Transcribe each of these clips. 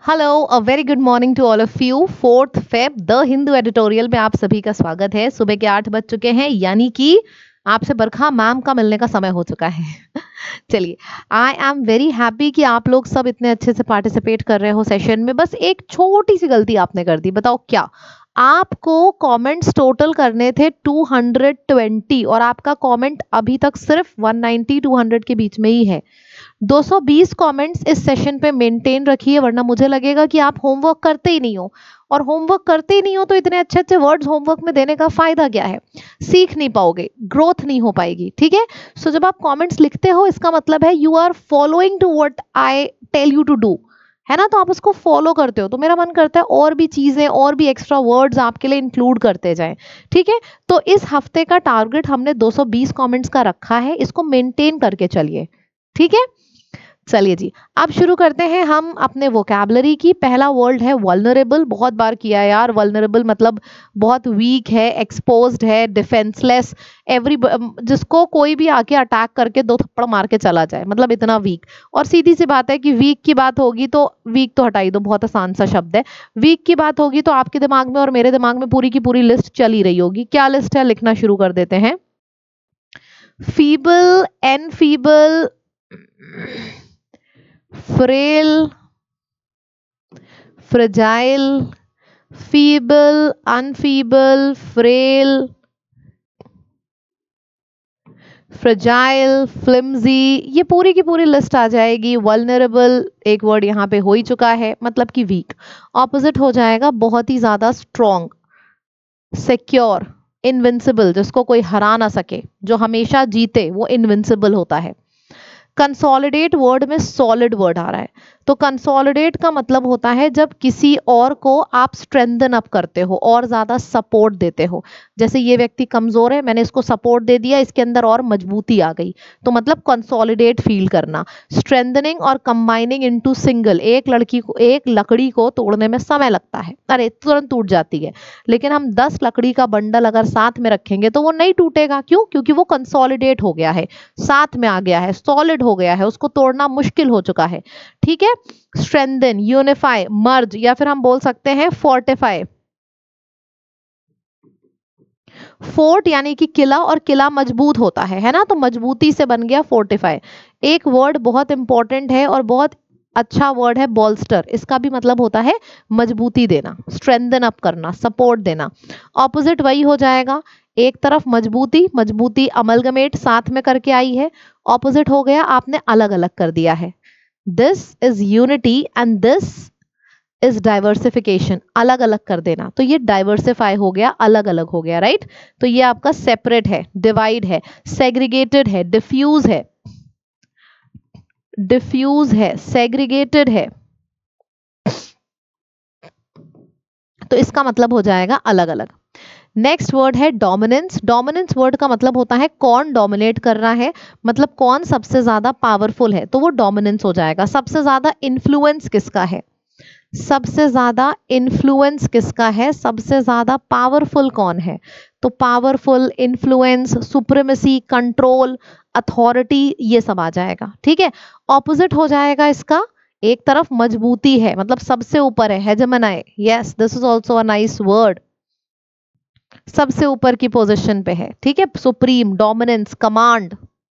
Hello, a very good morning to all of you. 4th Feb the Hindu editorial में आप सभी का स्वागत है। सुबह के 8 बज चुके हैं, यानी कि आपसे बरखा मैम का मिलने का समय हो चुका है। चलिए, आई एम वेरी हैप्पी कि आप लोग सब इतने अच्छे से पार्टिसिपेट कर रहे हो सेशन में। बस एक छोटी सी गलती आपने कर दी। बताओ क्या? आपको कमेंट्स टोटल करने थे 220 और आपका कमेंट अभी तक सिर्फ 190 200 के बीच में ही है। 220 कमेंट्स इस सेशन पे मेंटेन रखिए, वरना मुझे लगेगा कि आप होमवर्क करते ही नहीं हो। और होमवर्क करते ही नहीं हो तो इतने अच्छे अच्छे वर्ड्स होमवर्क में देने का फायदा क्या है? सीख नहीं पाओगे, ग्रोथ नहीं हो पाएगी। ठीक है, सो जब आप कमेंट्स लिखते हो इसका मतलब है you are following to what I tell you to do, है ना? तो आप उसको फॉलो करते हो। तो मेरा मन करता है और भी चीजें, और भी एक्स्ट्रा वर्ड्स आपके लिए इंक्लूड करते जाएं। ठीक है, तो इस हफ्ते का टारगेट हमने 220 कमेंट्स का रखा है, इसको मेंटेन करके चलिए। ठीक है, चलिए जी, अब शुरू करते हैं हम अपने वोकैबुलरी की। पहला वर्ड है वल्नरेबल। बहुत बार किया है यार। वल्नरेबल मतलब बहुत वीक है, एक्सपोज्ड है, डिफेंसलेस, एवरी जिसको कोई भी आके अटैक करके 2 थप्पड़ मार के चला जाए, मतलब इतना वीक। और सीधी सी बात है कि वीक की बात होगी तो वीक तो हटाई दो, बहुत आसान सा शब्द है। वीक की बात होगी तो आपके दिमाग में और मेरे दिमाग में पूरी की पूरी लिस्ट चल ही रही होगी। क्या लिस्ट है, लिखना शुरू कर देते हैं। Feeble, enfeeble, frail, fragile, feeble, unfeeble, frail, fragile, flimsy, ये पूरी की पूरी लिस्ट आ जाएगी। vulnerable एक वर्ड यहाँ पे हो ही चुका है, मतलब कि वीक। ऑपोजिट हो जाएगा बहुत ही ज्यादा स्ट्रॉन्ग, सिक्योर, इनविंसिबल, जिसको कोई हरा ना सके, जो हमेशा जीते, वो इनविंसिबल होता है। कंसोलिडेट वर्ड में सॉलिड वर्ड आ रहा है, तो कंसोलिडेट का मतलब होता है जब किसी और को आप स्ट्रेंथन अप करते हो और ज्यादा सपोर्ट देते हो। जैसे ये व्यक्ति कमजोर है, मैंने इसको सपोर्ट दे दिया, इसके अंदर और मजबूती आ गई, तो मतलब कंसोलिडेट फील करना। स्ट्रेंथनिंग और कंबाइनिंग इनटू सिंगल, एक लकड़ी को तोड़ने में समय लगता है, अरे तुरंत टूट जाती है, लेकिन हम 10 लकड़ी का बंडल अगर साथ में रखेंगे तो वो नहीं टूटेगा। क्यों? क्योंकि वो कंसोलिडेट हो गया है, साथ में आ गया है, सॉलिड हो गया है, उसको तोड़ना मुश्किल हो चुका है। ठीक है, स्ट्रेंथन, यूनिफाई, मर्ज, या फिर हम बोल सकते हैं फोर्टिफाई। फोर्ट यानी कि किला, और किला मजबूत होता है ना? तो मजबूती से बन गया फोर्टिफाई। एक वर्ड बहुत इंपॉर्टेंट है और बहुत अच्छा वर्ड है, बॉल्स्टर। इसका भी मतलब होता है मजबूती देना, स्ट्रेंथन अप करना, सपोर्ट देना। ऑपोजिट वही हो जाएगा, एक तरफ मजबूती, मजबूती अमलगमेट साथ में करके आई है, ऑपोजिट हो गया आपने अलग अलग कर दिया है। This is unity and this is diversification, अलग अलग कर देना, तो ये डाइवर्सिफाई हो गया, अलग अलग हो गया, राइट? तो ये आपका सेपरेट है, डिवाइड है, सेग्रीगेटेड है, डिफ्यूज है, सेग्रीगेटेड है, तो इसका मतलब हो जाएगा अलग अलग। नेक्स्ट वर्ड है डोमिनेंस। डोमिनेंस वर्ड का मतलब होता है कौन डोमिनेट कर रहा है, मतलब कौन सबसे ज्यादा पावरफुल है, तो वो डोमिनेंस हो जाएगा। सबसे ज्यादा इन्फ्लुएंस किसका है, सबसे ज्यादा इन्फ्लुएंस किसका है, सबसे ज्यादा पावरफुल कौन है, तो powerful, influence, supremacy, control, authority, ये सब आ जाएगा। ठीक है, ऑपोजिट हो जाएगा इसका, एक तरफ मजबूती है, मतलब सबसे ऊपर है, hegemony. Yes, this is also a nice word, सबसे ऊपर की पोजीशन पे है। ठीक है, सुप्रीम, डोमिनेंस, कमांड,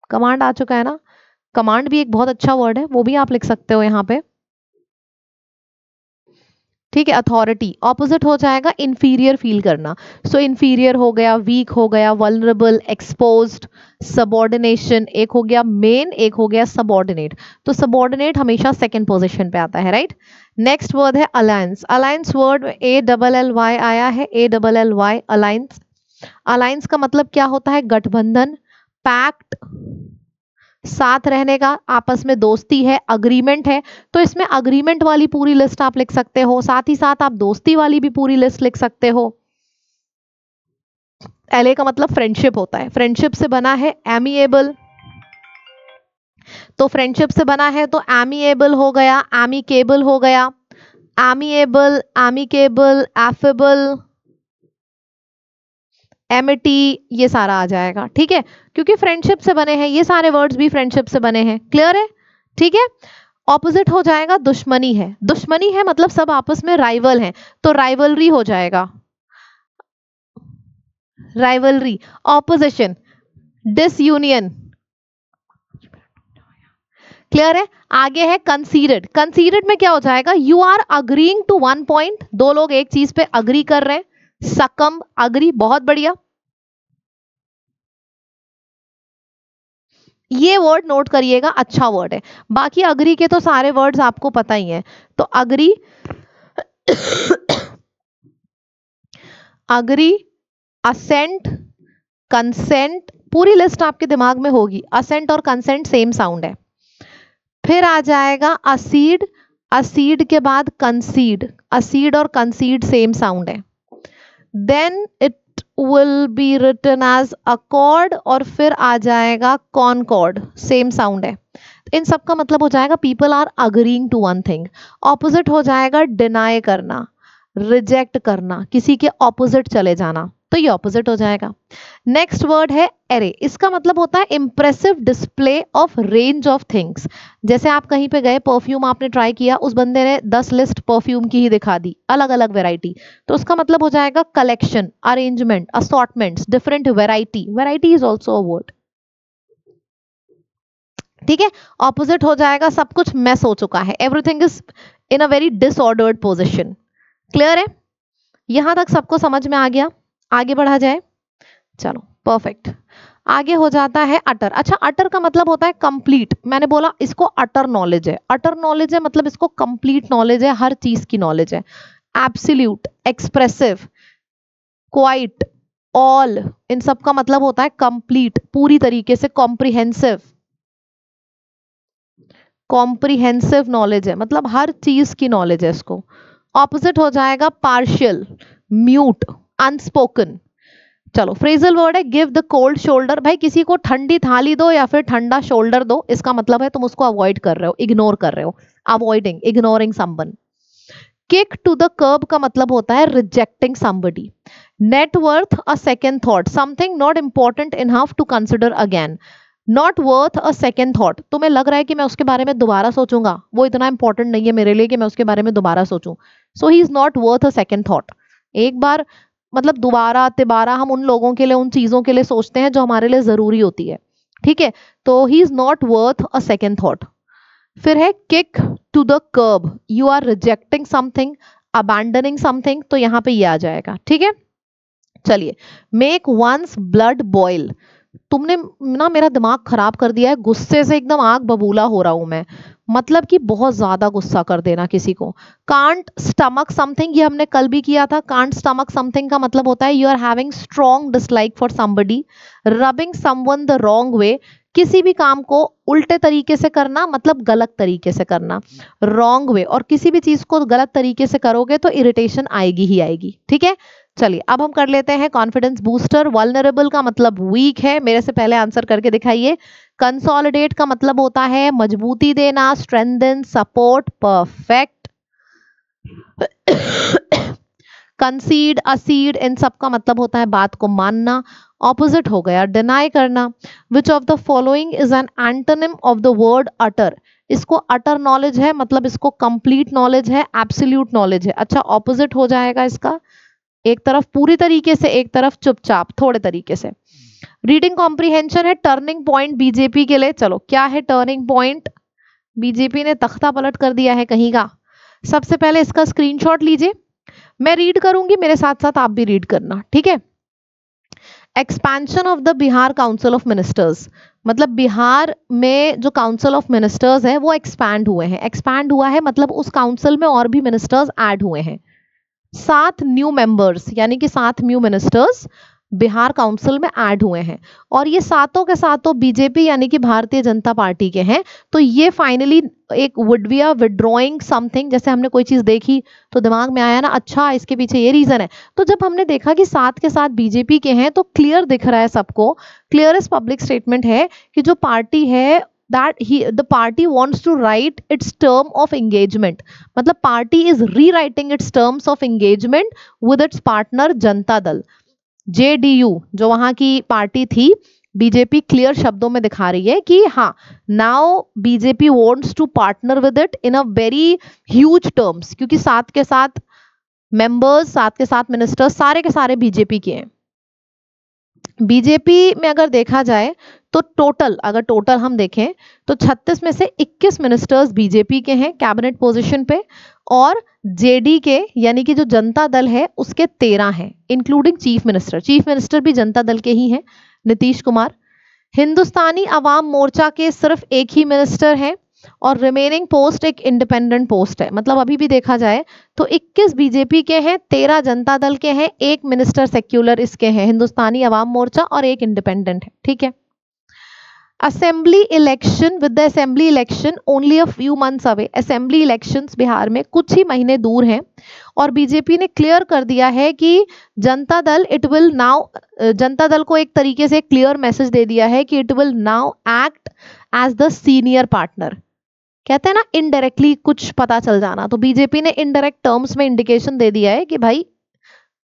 कमांड आ चुका है ना? कमांड भी एक बहुत अच्छा वर्ड है, वो भी आप लिख सकते हो यहाँ पे। ठीक है, अथॉरिटी, ऑपोजिट हो जाएगा इंफीरियर फील करना। सो इंफीरियर हो गया, वीक हो गया, वल्नरेबल, एक्सपोज्ड, सबऑर्डिनेशन, एक हो गया मेन, एक हो गया सबऑर्डिनेट। तो सबऑर्डिनेट हमेशा सेकंड पोजीशन पे आता है, राइट? नेक्स्ट वर्ड है अलायंस। अलायंस वर्ड ALLY आया है, ALLY, अलायंस। अलायंस का मतलब क्या होता है? गठबंधन, पैक्ट, साथ रहने का, आपस में दोस्ती है, अग्रीमेंट है। तो इसमें अग्रीमेंट वाली पूरी लिस्ट आप लिख सकते हो, साथ ही साथ आप दोस्ती वाली भी पूरी लिस्ट लिख सकते हो। LA का मतलब फ्रेंडशिप होता है, फ्रेंडशिप से बना है एमिएबल, तो फ्रेंडशिप से बना है तो एमिएबल हो गया, एमिकेबल हो गया, एमिएबल, एमिकेबल, एफेबल, एमिटी, ये सारा आ जाएगा। ठीक है, क्योंकि फ्रेंडशिप से बने हैं, ये सारे वर्ड्स भी फ्रेंडशिप से बने हैं। क्लियर है? ठीक है, ऑपोजिट हो जाएगा दुश्मनी है, दुश्मनी है मतलब सब आपस में राइवल हैं, तो राइवलरी हो जाएगा, राइवलरी। ऑपोजिशन डिसयूनियन, क्लियर है। आगे है कंसीडेड, कंसीडेड में क्या हो जाएगा, you are agreeing to one point, दो लोग एक चीज पे अग्री कर रहे हैं, सकम अग्री, बहुत बढ़िया। ये वर्ड नोट करिएगा, अच्छा वर्ड है। बाकी अग्री के तो सारे वर्ड्स आपको पता ही हैं, तो अग्री अग्री, असेंट, कंसेंट, पूरी लिस्ट आपके दिमाग में होगी। असेंट और कंसेंट सेम साउंड है। फिर आ जाएगा असीड, असीड के बाद कंसीड, असीड और कंसीड सेम साउंड है। Then it will be written as accord, और फिर आ जाएगा कॉनकॉर्ड, सेम साउंड है। इन सब का मतलब हो जाएगा people are agreeing to one thing. Opposite हो जाएगा डिनाई करना, रिजेक्ट करना, किसी के ऑपोजिट चले जाना, तो ये ऑपोजिट हो जाएगा। नेक्स्ट वर्ड है एरे, इसका मतलब होता है impressive display of range of things. जैसे आप कहीं पे गए, परफ्यूम आपने ट्राई किया, उस बंदे ने 10 लिस्ट परफ्यूम की ही दिखा दी, अलग अलग वैरायटी, तो उसका मतलब हो जाएगा collection, arrangement, assortments, different variety, variety is also a word, ठीक है। ऑपोजिट हो जाएगा सब कुछ मेस हो चुका है, everything is in a very disordered position. Clear है, यहां तक सबको समझ में आ गया। आगे बढ़ा जाए, चलो परफेक्ट। आगे हो जाता है अटर। अच्छा, अटर का मतलब होता है कंप्लीट। मैंने बोला इसको अटर नॉलेज है, अटर नॉलेज है मतलब इसको कंप्लीट नॉलेज है, हर चीज की नॉलेज है। एब्सोल्यूट, एक्सप्रेसिव, क्वाइट, ऑल, इन सब का मतलब होता है कंप्लीट, पूरी तरीके से। कॉम्प्रिहेंसिव, कॉम्प्रिहेंसिव नॉलेज है मतलब हर चीज की नॉलेज है इसको। ऑपोजिट हो जाएगा पार्शियल, म्यूट, अनस्पोकन। चलो, फ्रेजल वर्ड है गिव द कोल्ड शोल्डर। भाई किसी को ठंडी थाली दो या फिर ठंडा शोल्डर दो, इसका मतलब है तुम उसको अवॉइड कर रहे हो, इग्नोर कर रहे हो, avoiding, ignoring someone. Kick to the curb का मतलब होता है rejecting somebody. Not worth a second thought, something not important enough to consider again. Not worth a second thought, तुम्हें लग रहा है कि मैं उसके बारे में दोबारा सोचूंगा, वो इतना इंपॉर्टेंट नहीं है मेरे लिए कि मैं उसके बारे में दोबारा सोचूं। So he is not worth a second thought. एक बार मतलब दोबारा तिबारा हम उन लोगों के लिए, उन चीजों के लिए सोचते हैं जो हमारे लिए जरूरी होती है, ठीक है। तो he is not worth a second thought. फिर है kick to the curb, you are rejecting something, abandoning something, तो यहां पे ये आ जाएगा, ठीक है। चलिए, मेक वंस ब्लड बॉयल, तुमने ना मेरा दिमाग खराब कर दिया है, गुस्से से एकदम आग बबूला हो रहा हूं मैं, मतलब कि बहुत ज्यादा गुस्सा कर देना किसी को। कांट स्टमक समथिंग, ये हमने कल भी किया था। कांट स्टमक समथिंग का मतलब होता है you are having strong dislike for somebody. Rubbing someone the wrong way, किसी भी काम को उल्टे तरीके से करना मतलब गलत तरीके से करना, रॉन्ग वे। और किसी भी चीज को गलत तरीके से करोगे तो इरिटेशन आएगी ही आएगी, ठीक है। चलिए, अब हम कर लेते हैं कॉन्फिडेंस बूस्टर। वल्नरेबल का मतलब वीक है, मेरे से पहले आंसर करके दिखाइए। कंसोलिडेट का मतलब होता है मजबूती देना, स्ट्रेंथन, सपोर्ट, परफेक्ट। कंसीड, असीड, इन सब का मतलब होता है बात को मानना। ऑपोजिट हो गया डिनाई करना। Which of the following is an antonym of the word utter, इसको अटर नॉलेज है मतलब इसको कंप्लीट नॉलेज है, एब्सोल्यूट नॉलेज है। अच्छा, ऑपोजिट हो जाएगा इसका, एक तरफ पूरी तरीके से, एक तरफ चुपचाप थोड़े तरीके से। रीडिंग कॉम्प्रिहेंशन है टर्निंग पॉइंट बीजेपी के लिए। चलो, क्या है टर्निंग पॉइंट? बीजेपी ने तख्ता पलट कर दिया है कहीं का। सबसे पहले इसका स्क्रीनशॉट लीजिए, मैं रीड करूंगी, मेरे साथ साथ आप भी रीड करना, ठीक है। Expansion of the Bihar council of ministers, मतलब बिहार में जो काउंसिल ऑफ मिनिस्टर्स है वो एक्सपैंड हुए हैं। एक्सपैंड हुआ है मतलब उस काउंसिल में और भी मिनिस्टर्स ऐड हुए हैं। 7 न्यू मेंबर्स यानी कि 7 न्यू मिनिस्टर्स बिहार काउंसिल में ऐड हुए हैं, और ये सातों के सातों बीजेपी यानी कि भारतीय जनता पार्टी के हैं। तो ये फाइनली एक वुड बी विड्रॉइंग समथिंग, जैसे हमने कोई चीज देखी तो दिमाग में आया ना, अच्छा इसके पीछे ये रीजन है। तो जब हमने देखा कि 7 के 7 बीजेपी के हैं तो क्लियर दिख रहा है सबको, क्लियरेस्ट पब्लिक स्टेटमेंट है कि जो पार्टी है the party wants to write its term of engagement, मतलब party is rewriting its terms of engagement with its partner Janata Dal, JDU जो वहां की पार्टी थी बीजेपी क्लियर शब्दों में दिखा रही है कि हाँ, now BJP wants to partner with it in a very huge terms, क्योंकि साथ के साथ मेंबर्स, साथ के साथ मिनिस्टर्स सारे के सारे बीजेपी के हैं। बीजेपी में अगर देखा जाए तो टोटल हम देखें तो 36 में से 21 मिनिस्टर्स बीजेपी के हैं कैबिनेट पोजीशन पे, और जेडी के यानी कि जो जनता दल है उसके 13 हैं, इंक्लूडिंग चीफ मिनिस्टर भी जनता दल के ही हैं, नीतीश कुमार। हिंदुस्तानी अवाम मोर्चा के सिर्फ एक ही मिनिस्टर है और रिमेनिंग पोस्ट एक इंडिपेंडेंट पोस्ट है। मतलब अभी भी देखा जाए तो 21 बीजेपी के हैं, 13 जनता दल के हैं, एक मिनिस्टर सेक्युलर इसके हैं, हिंदुस्तानी अवाम मोर्चा, और एक इंडिपेंडेंट है। ठीक है। Assembly election, with the assembly election only a few months away, assembly elections Bihar में कुछ ही महीने दूर हैं, और बीजेपी ने क्लियर कर दिया है कि जनता दल जनता दल को एक तरीके से क्लियर मैसेज दे दिया है कि it will now act as the senior partner. कहते हैं ना इनडायरेक्टली कुछ पता चल जाना, तो बीजेपी ने इनडायरेक्ट टर्म्स में इंडिकेशन दे दिया है कि भाई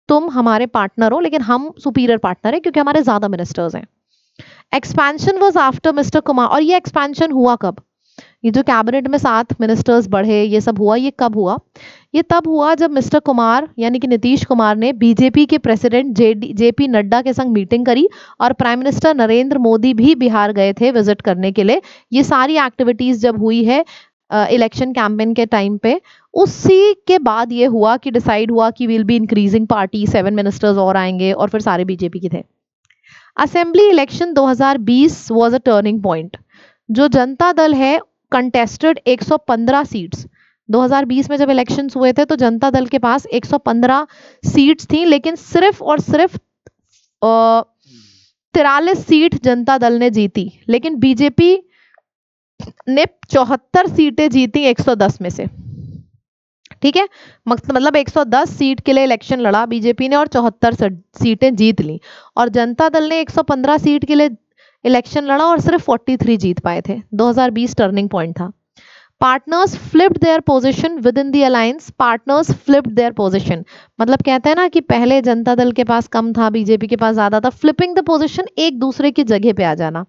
तुम हमारे पार्टनर हो, लेकिन हम सुपीरियर पार्टनर है क्योंकि हमारे ज्यादा मिनिस्टर्स हैं। Expansion was after mister Kumar, और ये एक्सपेंशन हुआ कब? ये जो कैबिनेट में 7 मिनिस्टर्स बढ़े, ये सब हुआ, ये कब हुआ? ये तब हुआ जब मिस्टर कुमार यानी कि नीतीश कुमार ने बीजेपी के प्रेसिडेंट जेपी नड्डा के संग मीटिंग करी, और प्राइम मिनिस्टर नरेंद्र मोदी भी बिहार गए थे विजिट करने के लिए। ये सारी एक्टिविटीज जब हुई है इलेक्शन कैंपेन के टाइम पे, उसी के बाद ये हुआ कि डिसाइड हुआ कि will be increasing party, 7 ministers और आएंगे, और फिर सारे बीजेपी के थे। Assembly election 2020 was a turning point. जो जनता दल है कंटेस्टेड 115 सीट्स। 2020 में जब इलेक्शंस हुए थे तो जनता दल के पास 115 सीट्स थी, लेकिन सिर्फ और सिर्फ 43 सीट जनता दल ने जीती, लेकिन बीजेपी ने 74 सीटें जीती 110 में से। ठीक है, मतलब 110 सीट के लिए इलेक्शन लड़ा बीजेपी ने और 74 सीटें जीत ली, और जनता दल ने 115 सीट के लिए इलेक्शन लड़ा और सिर्फ 43 जीत पाए थे। 2020 टर्निंग पॉइंट था। Partners flipped their position with in the alliance, partners flipped their position, मतलब कहते हैं ना कि पहले जनता दल के पास कम था, बीजेपी के पास ज्यादा था, फ्लिपिंग द पोजीशन, एक दूसरे की जगह पे आ जाना।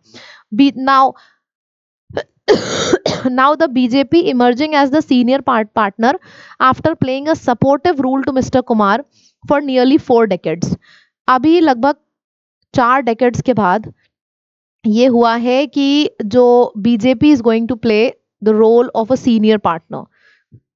Now the BJP emerging as the senior partner after playing a supportive role to Mr. Kumar for nearly 4 decades. अभी लगभग 4 decades के बाद ये हुआ है कि जो BJP is going to play the role of a senior partner.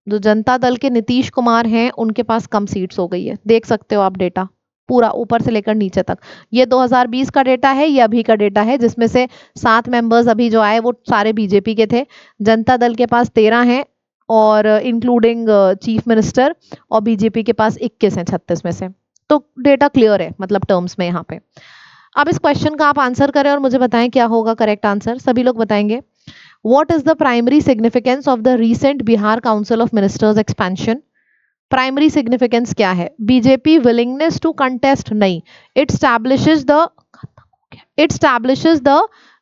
जो जनता दल के नीतीश कुमार हैं उनके पास कम सीट्स हो गई है, देख सकते हो आप डेटा पूरा ऊपर से लेकर नीचे तक। ये 2020 का डेटा है, ये अभी का डेटा है, जिसमें से 7 मेंबर्स अभी जो आए वो सारे बीजेपी के थे। जनता दल के पास 13 हैं, और इंक्लूडिंग चीफ मिनिस्टर, और बीजेपी के पास 21 हैं 36 में से। तो डेटा क्लियर है मतलब टर्म्स में यहाँ पे। अब इस क्वेश्चन का आप आंसर करें और मुझे बताएं क्या होगा करेक्ट आंसर। सभी लोग बताएंगे। What is the primary significance of the recent Bihar Council of Ministers expansion? Primary significance क्या है? बीजेपी विलिंगनेस टू कंटेस्ट नहीं, it स्टैब्लिशेस the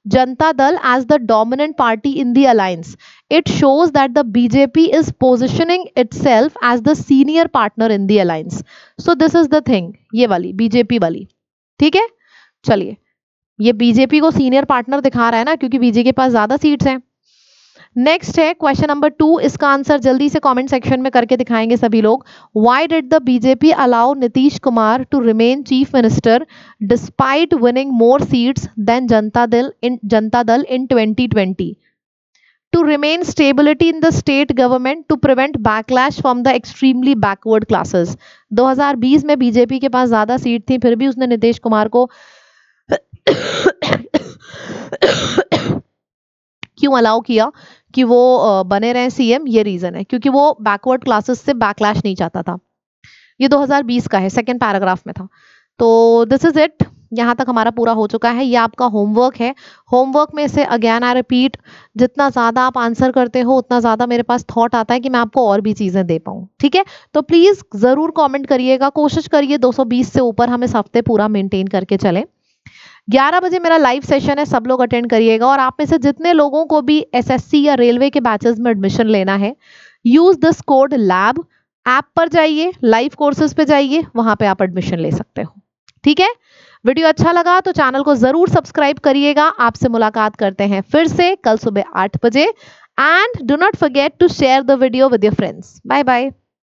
Janata Dal as the dominant party in the alliance. It shows that the BJP is positioning itself as the senior partner in the alliance. So this is the thing, ये वाली BJP वाली, ठीक है। चलिए, ये BJP को senior partner दिखा रहा है ना, क्योंकि बीजेपी के पास ज्यादा सीट्स हैं। नेक्स्ट है क्वेश्चन नंबर 2, इसका आंसर जल्दी से कमेंट सेक्शन में करके दिखाएंगे सभी लोग। Why did the BJP allow Nitish Kumar to remain chief minister despite winning more seats than Janata Dal in 2020? To remain stability in the state government to prevent backlash from the extremely backward classes. 2020 में BJP के पास ज्यादा seat थी, फिर भी उसने नीतीश कुमार को क्यों allow किया कि वो बने रहे सीएम? ये रीजन है क्योंकि वो बैकवर्ड क्लासेस से बैकलैश नहीं चाहता था। ये 2020 का है, सेकंड पैराग्राफ में था। तो दिस इज इट, यहाँ तक हमारा पूरा हो चुका है। ये आपका होमवर्क है। होमवर्क में से अगेन आई रिपीट, जितना ज्यादा आप आंसर करते हो उतना ज्यादा मेरे पास थॉट आता है कि मैं आपको और भी चीजें दे पाऊँ, ठीक है। तो प्लीज जरूर कमेंट करिएगा, कोशिश करिए 220 से ऊपर हम इस हफ्ते पूरा मेंटेन करके चले। 11 बजे मेरा लाइव सेशन है, सब लोग अटेंड करिएगा। और आप में से जितने लोगों को भी एसएससी या रेलवे के बैचेस में एडमिशन लेना है, use this code lab, app पर जाइए, लाइव कोर्सेज पे जाइए, वहां पे आप एडमिशन ले सकते हो, ठीक है। वीडियो अच्छा लगा तो चैनल को जरूर सब्सक्राइब करिएगा। आपसे मुलाकात करते हैं फिर से कल सुबह 8 बजे। And do not forget to share the video with your friends. Bye bye.